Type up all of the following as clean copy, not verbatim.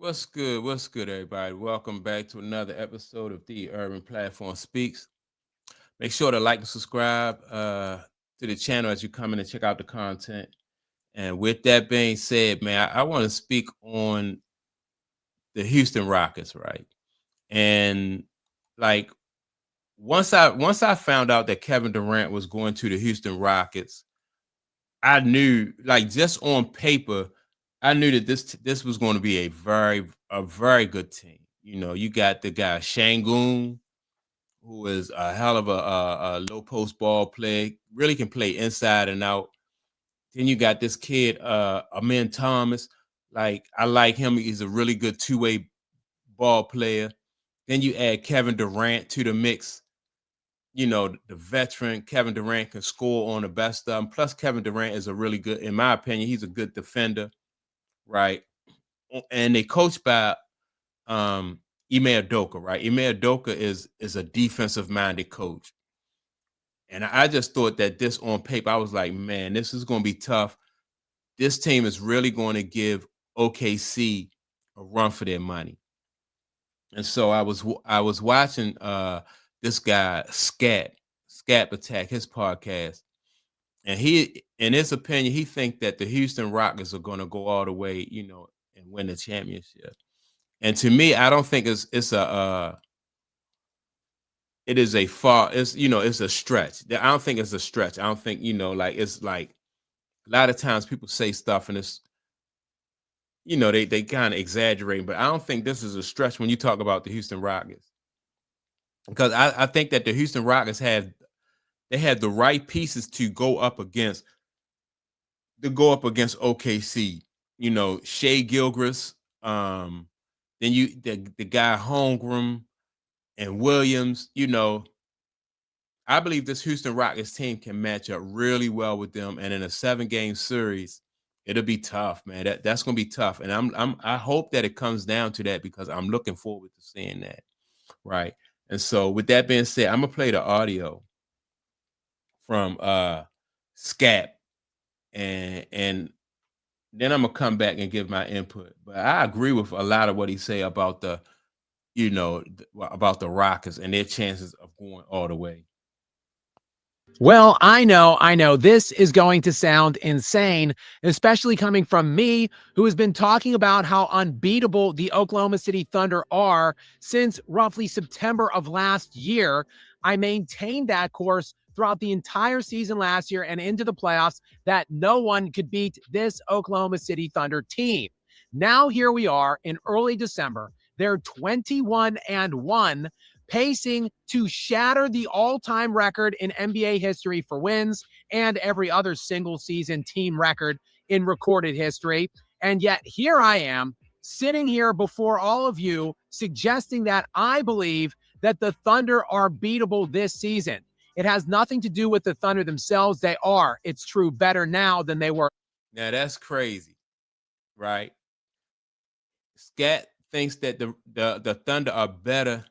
What's good? What's good, everybody? Welcome back to another episode of the Urban Platform Speaks. Make sure to like and subscribe to the channel as you come in and check out the content. And with that being said, man, I want to speak on the Houston Rockets, right? And like once I found out that Kevin Durant was going to the Houston Rockets, I knew, like, just on paper, I knew that this was going to be a very good team. You know, you got the guy Shangoon, who is a hell of a low post ball player, really can play inside and out. Then you got this kid, Amin Thomas. Like, I like him. He's a really good two-way ball player. Then you add Kevin Durant to the mix. You know, the veteran Kevin Durant can score on the best of them. Plus, Kevin Durant is a really good, in my opinion, he's a good defender, right? And they coached by Ime Udoka, right? Ime Udoka is a defensive minded coach. And I just thought that this on paper, I was like, man, this is going to be tough. This team is really going to give OKC a run for their money. And so I was watching this guy Skap attack his podcast, and he, in his opinion, he think that the Houston Rockets are going to go all the way, and win the championship. And to me, I don't think it is a far, it's a stretch. I don't think it's a stretch. I don't think, like, it's like a lot of times people say stuff and it's, they kind of exaggerate, but I don't think this is a stretch when you talk about the Houston Rockets. Because I think that the Houston Rockets had the right pieces to go up against OKC. You know, Shea Gilgris, then the guy Holmgren and Williams. I believe this Houston Rockets team can match up really well with them, and in a 7-game series, it'll be tough, man. That's gonna be tough, and I hope that it comes down to that because I'm looking forward to seeing that, right? And so, with that being said, I'm gonna play the audio from Skap, and then I'm gonna come back and give my input. But I agree with a lot of what he say about about the Rockets and their chances of going all the way. Well, I know. This is going to sound insane, especially coming from me, who has been talking about how unbeatable the Oklahoma City Thunder are since roughly September of last year. I maintained that course throughout the entire season last year and into the playoffs that no one could beat this Oklahoma City Thunder team. Now, here we are in early December. They're 21-1, pacing to shatter the all-time record in NBA history for wins and every other single-season team record in recorded history. And yet here I am sitting here before all of you suggesting that I believe that the Thunder are beatable this season. It has nothing to do with the Thunder themselves. They are, it's true, better now than they were. Now that's crazy, right? Scat thinks that the Thunder are better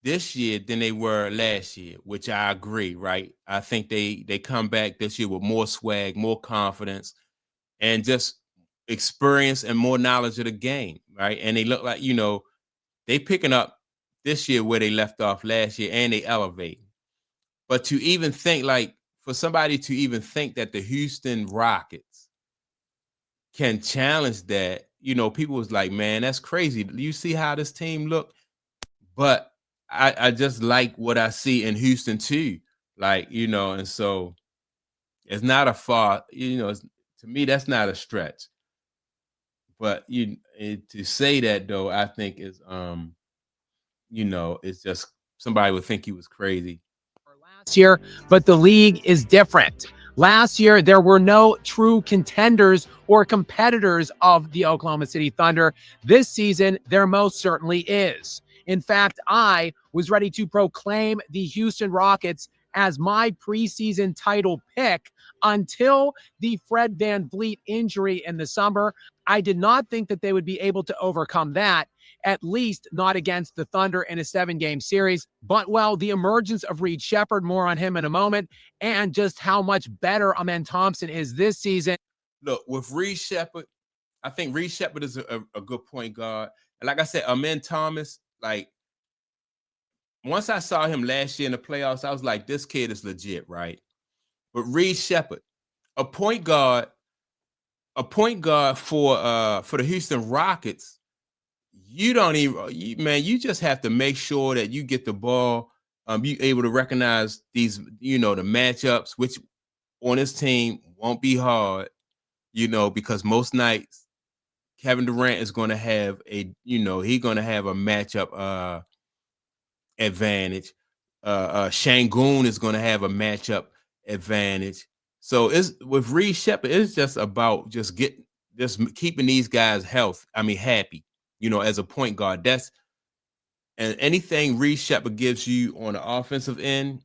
this year than they were last year, which I agree, right? I think they come back this year with more swag, more confidence, and just experience and more knowledge of the game, right? And they look like, they picking up this year where they left off last year, and they elevate. But to even think, like, for somebody to even think that the Houston Rockets can challenge that, people was like, man, that's crazy. You see how this team look? But I just like what I see in Houston too. Like, and so it's not a far, to me, that's not a stretch. But to say that though, I think is it's just somebody would think he was crazy. Last year, but the league is different. Last year, there were no true contenders or competitors of the Oklahoma City Thunder. This season, there most certainly is. In fact, I was ready to proclaim the Houston Rockets as my preseason title pick until the Fred VanVleet injury in the summer. I did not think that they would be able to overcome that, at least not against the Thunder in a 7-game series. But, well, the emergence of Reed Shepherd, more on him in a moment, and just how much better Amen Thompson is this season. Look, with Reed Shepherd, I think Reed Shepard is a good point guard. And like I said, Amen Thomas, like once I saw him last year in the playoffs, I was like, this kid is legit, right? But Reed Shepard, a point guard, a point guard for the Houston Rockets, you don't even man, you just have to make sure that you get the ball. You able to recognize these, the matchups, which on this team won't be hard, because most nights Kevin Durant is going to have he's going to have a matchup advantage. Shangoon is going to have a matchup advantage. So it's with Reed Shepard, it's just about just keeping these guys happy. As a point guard, and anything Reed Shepard gives you on the offensive end,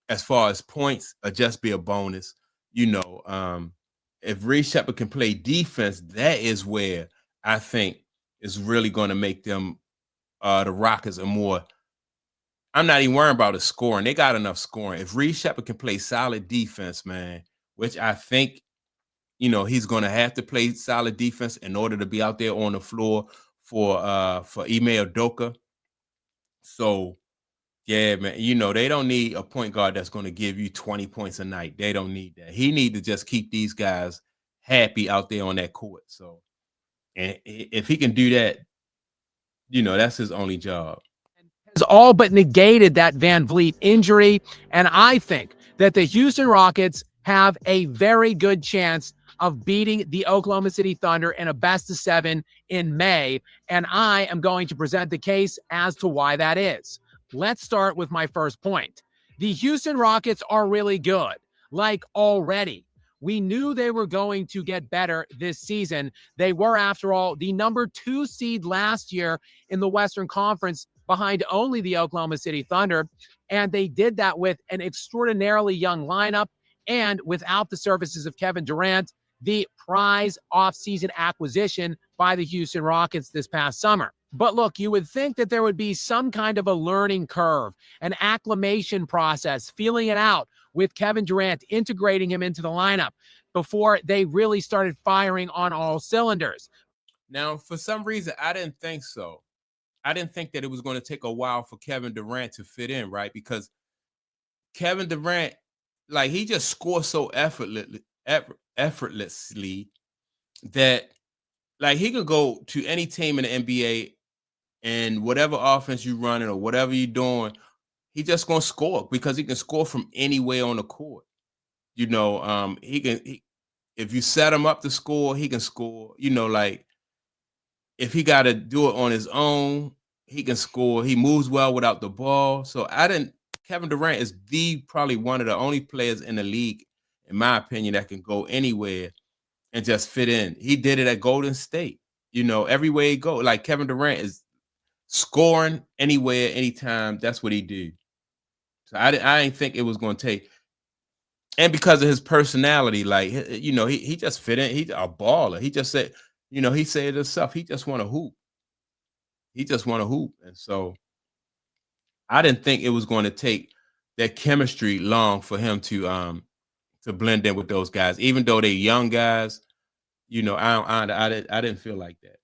as far as points, just be a bonus. If Reed Shepard can play defense, that is where I think is really going to make them the Rockets a more. I'm not even worrying about the scoring. They got enough scoring. If Reed Shepard can play solid defense, man, which I think, he's going to have to play solid defense in order to be out there on the floor for Ime Udoka. So, yeah, man, they don't need a point guard that's going to give you 20 points a night. They don't need that. He need to just keep these guys happy out there on that court. So, and if he can do that, that's his only job. Has all but negated that Van Vliet injury. And I think that the Houston Rockets have a very good chance of beating the Oklahoma City Thunder in a best of 7 in May. And I am going to present the case as to why that is. Let's start with my first point. The Houston Rockets are really good, like already. We knew they were going to get better this season. They were, after all, the number 2 seed last year in the Western Conference, behind only the Oklahoma City Thunder. And they did that with an extraordinarily young lineup and without the services of Kevin Durant, the prize offseason acquisition by the Houston Rockets this past summer. But look, you would think that there would be some kind of a learning curve, an acclimation process, feeling it out with Kevin Durant, integrating him into the lineup before they really started firing on all cylinders. Now, for some reason, I didn't think so. I didn't think that it was going to take a while for Kevin Durant to fit in, right? Because Kevin Durant, like, he just scores so effortlessly that, like, he could go to any team in the NBA and whatever offense you running or whatever you're doing, he just gonna score because he can score from anywhere on the court. If you set him up to score, he can score. Like, if he got to do it on his own, he can score. He moves well without the ball. So Kevin Durant is probably one of the only players in the league, in my opinion, that can go anywhere and just fit in. He did it at Golden State. Everywhere he go, like Kevin Durant is scoring anywhere, anytime. That's what he do. So I didn't think it was going to take. And because of his personality, like, he just fit in. He's a baller. He just said, he said himself, he just want to hoop. He just want to hoop. And so I didn't think it was going to take that chemistry long for him to blend in with those guys, even though they're young guys. I didn't feel like that.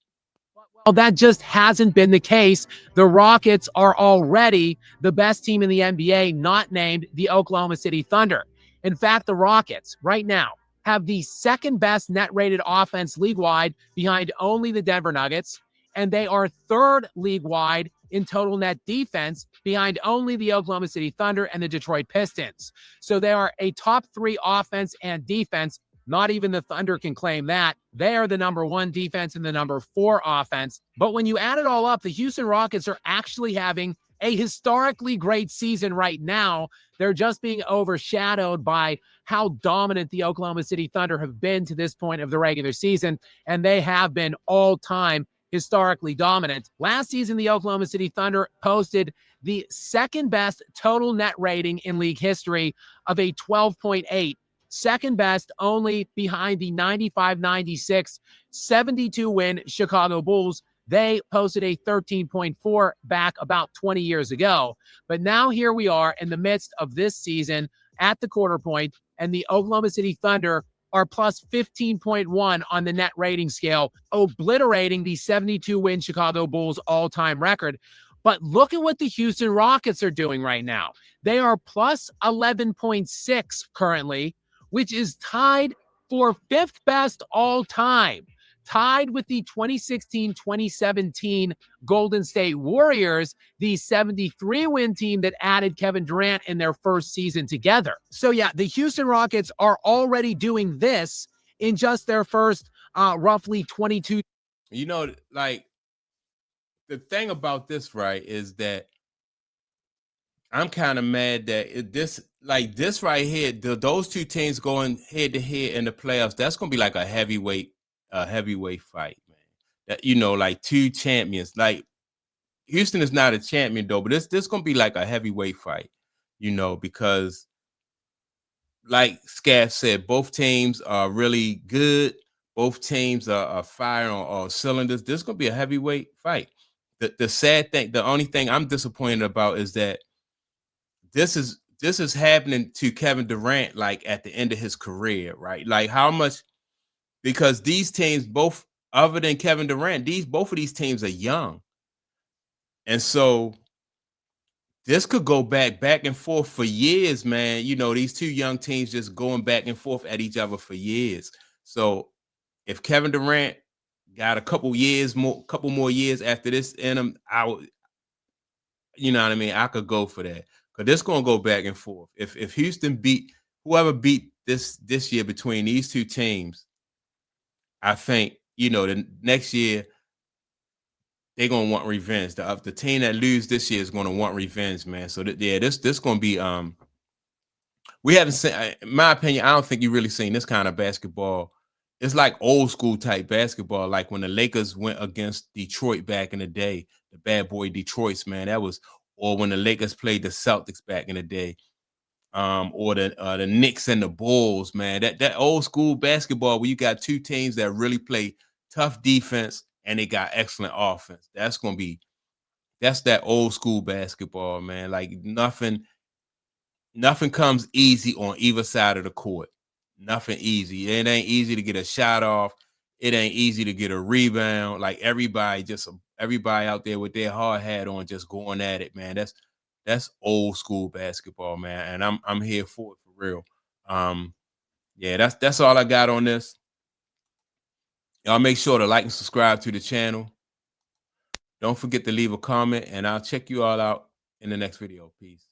Well, that just hasn't been the case. The Rockets are already the best team in the NBA, not named the Oklahoma City Thunder. In fact, the Rockets right now have the second best net rated offense league-wide, behind only the Denver Nuggets, and they are third league-wide in total net defense, behind only the Oklahoma City Thunder and the Detroit Pistons. So they are a top 3 offense and defense. Not even the Thunder can claim that. They are the number 1 defense and the number 4 offense. But when you add it all up, the Houston Rockets are actually having a historically great season right now. They're just being overshadowed by how dominant the Oklahoma City Thunder have been to this point of the regular season, and they have been all-time historically dominant. Last season, the Oklahoma City Thunder posted the second best total net rating in league history of a 12.8. Second best only behind the 95-96 72-win Chicago Bulls. They posted a 13.4 back about 20 years ago. But now here we are in the midst of this season at the quarter point, and the Oklahoma City Thunder are plus 15.1 on the net rating scale, obliterating the 72-win Chicago Bulls all-time record. But look at what the Houston Rockets are doing right now. They are plus 11.6 currently, which is tied for fifth best all time, tied with the 2016-2017 Golden State Warriors, the 73-win team that added Kevin Durant in their first season together. So yeah, the Houston Rockets are already doing this in just their first roughly 22. You know, like the thing about this, right, is that I'm kind of mad that this right here, those two teams going head to head in the playoffs, that's gonna be like a heavyweight fight, man. That, you know, like two champions. Like Houston is not a champion though, but this gonna be like a heavyweight fight, you know, because like Skap said, both teams are really good. Both teams are firing on all cylinders. This is gonna be a heavyweight fight. The sad thing, the only thing I'm disappointed about is that this is happening to Kevin Durant like at the end of his career, right? Like how much, because these teams, both other than Kevin Durant, both of these teams are young. And so this could go back and forth for years, man. You know, these two young teams just going back and forth at each other for years. So if Kevin Durant got a couple more years after this in him, I would, you know what I mean? I could go for that. Because this gonna go back and forth. If Houston beat whoever beat this year between these two teams, I think, you know, the next year they're gonna want revenge. The team that lose this year is gonna want revenge, man. So yeah, this gonna be we haven't seen, in my opinion, I don't think you really seen this kind of basketball. It's like old school type basketball, like when the Lakers went against Detroit back in the day, the bad boy Detroits, man. That was, or when the Lakers played the Celtics back in the day, or the Knicks and the Bulls, man. That old school basketball where you got two teams that really play tough defense and they got excellent offense. That's that old school basketball, man. Like nothing comes easy on either side of the court. Nothing easy. It ain't easy to get a shot off. It ain't easy to get a rebound. Like everybody out there with their hard hat on, just going at it, man. That's old school basketball, man. And I'm here for it for real. Yeah, that's all I got on this. Y'all make sure to like and subscribe to the channel. Don't forget to leave a comment, and I'll check you all out in the next video. Peace.